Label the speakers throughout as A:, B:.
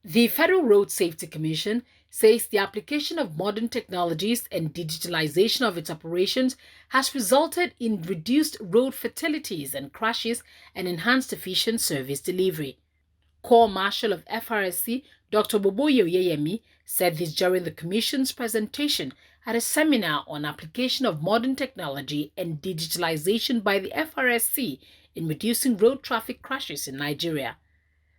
A: The Federal Road Safety Commission says the application of modern technologies and digitalization of its operations has resulted in reduced road fatalities and crashes and enhanced efficient service delivery. Corps Marshal of FRSC, Dr. Boboye Oyeyemi, said this during the Commission's presentation at a seminar on application of modern technology and digitalization by the FRSC in reducing road traffic crashes in Nigeria.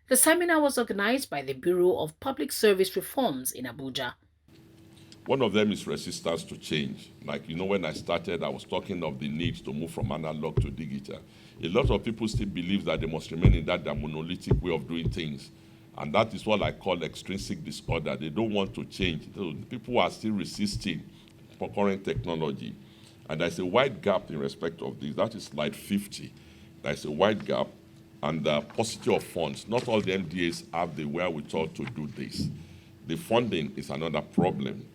A: The seminar was organized by the Bureau of Public Service Reforms in Abuja.
B: One of them is resistance to change. Like, when I started, I was talking of the need to move from analog to digital. A lot of people still believe that they must remain in that their monolithic way of doing things. And that is what I call extrinsic disorder. They don't want to change. So people are still resisting for current technology. And there's a wide gap in respect of this. That is slide 50. There's a wide gap. And the paucity of funds. Not all the MDAs have the wherewithal to do this. The funding is another problem.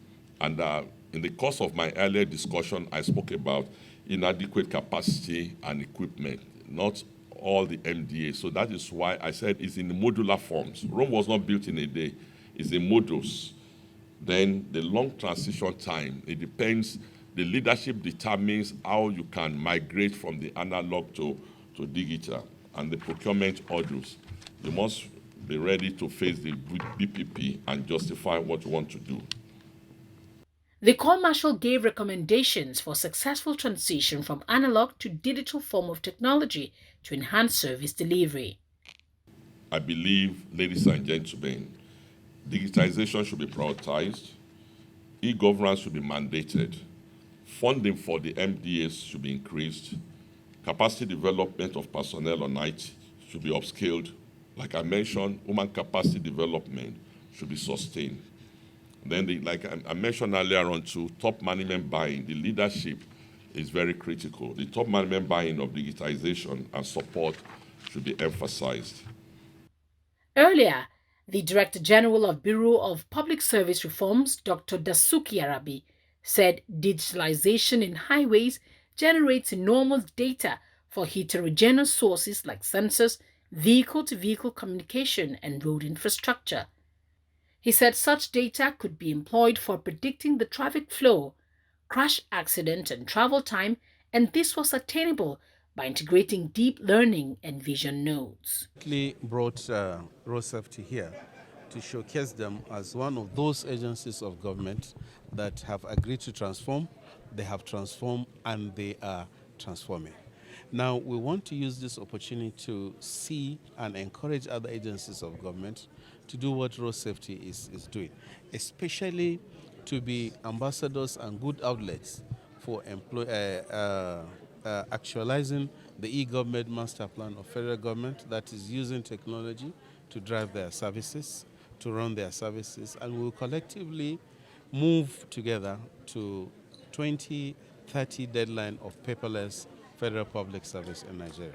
B: And in the course of my earlier discussion, I spoke about inadequate capacity and equipment, not all the MDAs. So that is why I said it's in modular forms. Rome was not built in a day. It's in modules. Then the long transition time, it depends. The leadership determines how you can migrate from the analog to digital. And the procurement orders. You must be ready to face the BPP and justify what you want to do.
A: The Corps Marshal gave recommendations for successful transition from analog to digital form of technology to enhance service delivery.
B: I believe, ladies and gentlemen, digitization should be prioritized, e-governance should be mandated, funding for the MDAs should be increased, capacity development of personnel on IT should be upscaled. Like I mentioned, human capacity development should be sustained. Then, like I mentioned earlier on too, top management buy-in, the leadership is very critical. The top management buy-in of digitization and support should be emphasized.
A: Earlier, the Director General of Bureau of Public Service Reforms, Dr. Dasuki Arabi, said digitalization in highways generates enormous data for heterogeneous sources like sensors, vehicle-to-vehicle communication, and road infrastructure. He said such data could be employed for predicting the traffic flow, crash accident, and travel time, and this was attainable by integrating deep learning and vision nodes.
C: We brought road safety here to showcase them as one of those agencies of government that have agreed to transform, they have transformed, and they are transforming. Now, we want to use this opportunity to see and encourage other agencies of government to do what road safety is doing, especially to be ambassadors and good outlets for actualizing the e-government master plan of federal government that is using technology to drive their services, to run their services, and we will collectively move together to 2030 deadline of paperless federal public service in Nigeria.